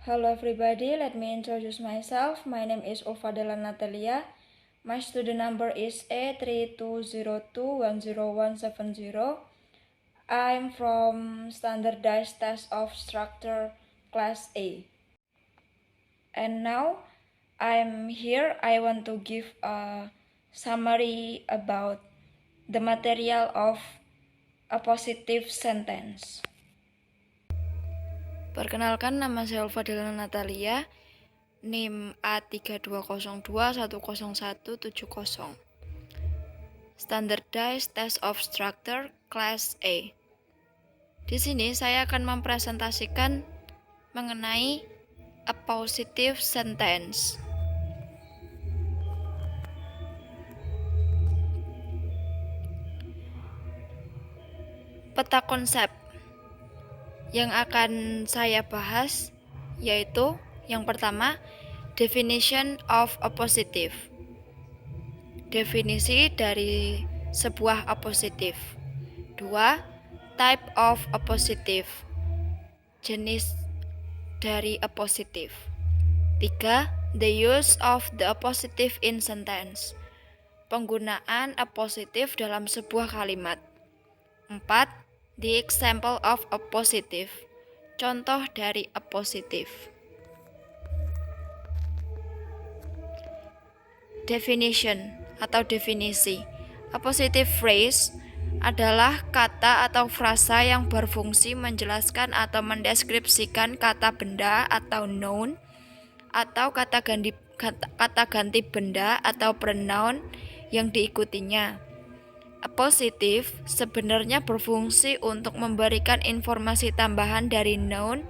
Hello everybody, let me introduce myself. My name is Ovadela Natalia. My student number is A3202100170. I'm from Standardized Test of Structure Class A. And now I'm here. I want to give a summary about the material of a positive sentence. Perkenalkan, nama saya Ulfadela Natalia, NIM A3202101170. Standardized Test of Structure Class A. Di sini saya akan mempresentasikan mengenai a positive sentence. Peta konsep yang akan saya bahas yaitu yang pertama, definition of a positive. Definisi dari sebuah a positive. 2. Type of a positive. Jenis dari a positive. 3. The use of the a positive in sentence. Penggunaan a positive dalam sebuah kalimat. 4. The example of a positive. Contoh dari a positive. Definition atau definisi. A positive phrase adalah kata atau frasa yang berfungsi menjelaskan atau mendeskripsikan kata benda atau noun atau kata ganti benda atau pronoun yang diikutinya. A positive sebenarnya berfungsi untuk memberikan informasi tambahan dari noun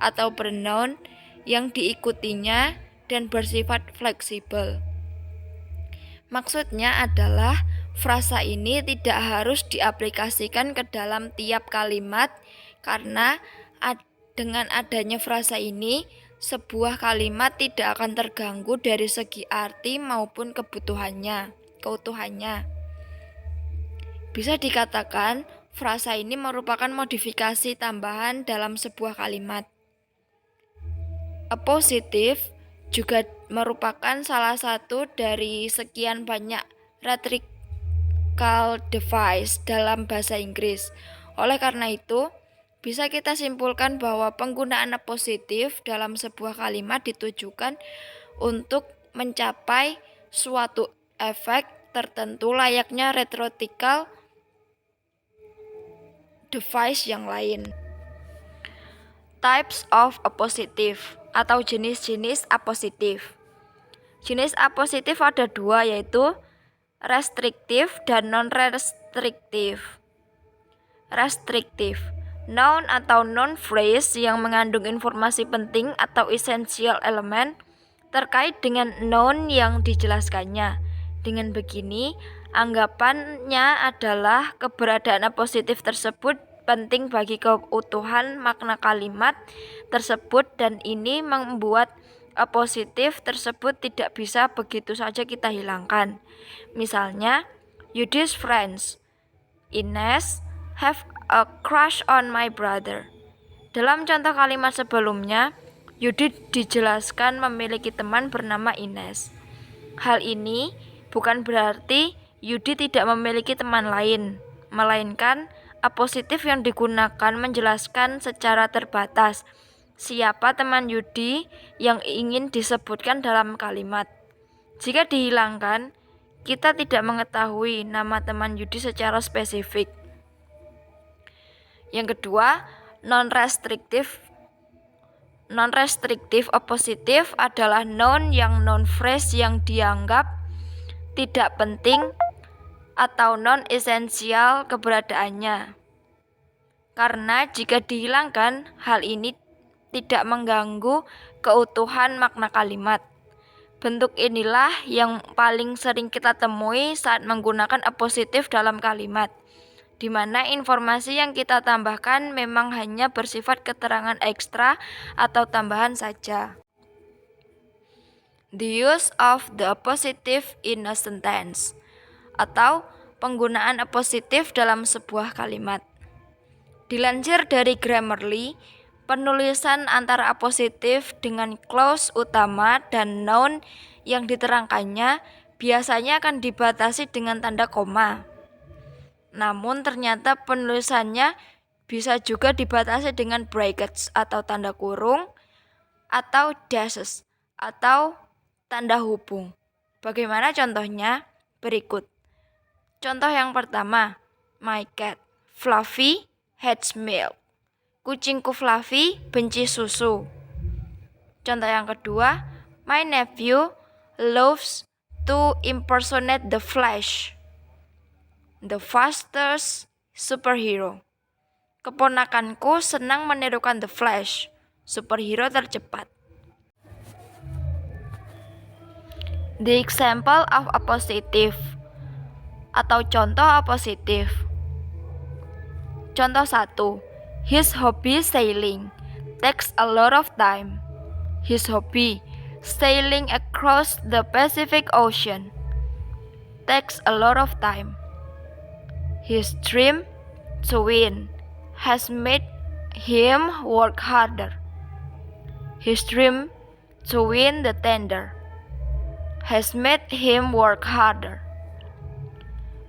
atau pronoun yang diikutinya dan bersifat fleksibel. Maksudnya adalah frasa ini tidak harus diaplikasikan ke dalam tiap kalimat karena dengan adanya frasa ini sebuah kalimat tidak akan terganggu dari segi arti maupun keutuhannya. Bisa dikatakan, frasa ini merupakan modifikasi tambahan dalam sebuah kalimat. A positive juga merupakan salah satu dari sekian banyak rhetorical device dalam bahasa Inggris. Oleh karena itu, bisa kita simpulkan bahwa penggunaan a positive dalam sebuah kalimat ditujukan untuk mencapai suatu efek tertentu layaknya rhetorical device yang lain. Types of a positive atau jenis-jenis a positive. Jenis a positive ada dua, yaitu restrictive dan non-restrictive. Restrictive, noun atau noun phrase yang mengandung informasi penting atau essential element terkait dengan noun yang dijelaskannya. Dengan begini, anggapannya adalah keberadaan a positive tersebut penting bagi keutuhan makna kalimat tersebut dan ini membuat a positive tersebut tidak bisa begitu saja kita hilangkan. Misalnya, Yudi's friends, Ines, have a crush on my brother. Dalam contoh kalimat sebelumnya, Yudi dijelaskan memiliki teman bernama Ines. Hal ini bukan berarti Yudi tidak memiliki teman lain, melainkan a positive yang digunakan menjelaskan secara terbatas siapa teman Yudi yang ingin disebutkan dalam kalimat. Jika dihilangkan, kita tidak mengetahui nama teman Yudi secara spesifik. Yang kedua, non-restrictive a positive adalah noun phrase yang dianggap tidak penting atau non-esensial keberadaannya. Karena jika dihilangkan, hal ini tidak mengganggu keutuhan makna kalimat. Bentuk inilah yang paling sering kita temui saat menggunakan a positive dalam kalimat, di mana informasi yang kita tambahkan memang hanya bersifat keterangan ekstra atau tambahan saja. The use of the positive in a sentence atau penggunaan a positive dalam sebuah kalimat. Dilansir dari Grammarly, Penulisan antara apositif dengan clause utama dan noun yang diterangkannya biasanya akan dibatasi dengan tanda koma. Namun ternyata penulisannya bisa juga dibatasi dengan brackets atau tanda kurung atau dashes atau tanda hubung. Bagaimana contohnya? Berikut. Contoh yang pertama, my cat Fluffy hates milk. Kucingku Fluffy benci susu. Contoh yang kedua, my nephew loves to impersonate the Flash, the fastest superhero. Keponakanku senang menirukan The Flash, superhero tercepat. The example of a positive atau contoh apositif. Contoh 1. His hobby sailing takes a lot of time. His hobby sailing across the Pacific Ocean takes a lot of time. His dream to win has made him work harder. His dream to win the tender has made him work harder.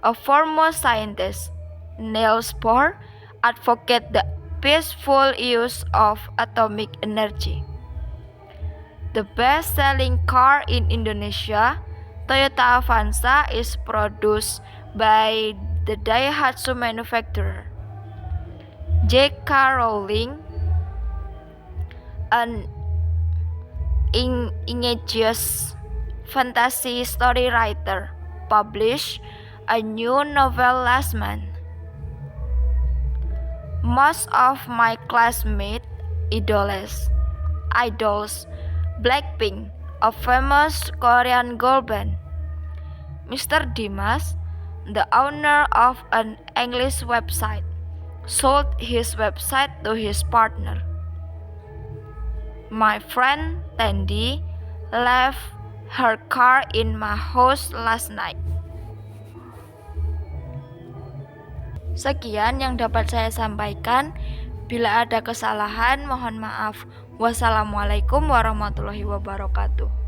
A foremost scientist, Niels Bohr, advocated the peaceful use of atomic energy. The best-selling car in Indonesia, Toyota Avanza, is produced by the Daihatsu manufacturer. J.K. Rowling, an ingenious fantasy story writer, published a new novel last month. Most of my classmates idols Blackpink, a famous Korean girl band. Mr. Dimas, the owner of an English website, sold his website to his partner. My friend Tandy left her car in my house last night. Sekian yang dapat saya sampaikan. Bila ada kesalahan, mohon maaf. Wassalamualaikum warahmatullahi wabarakatuh.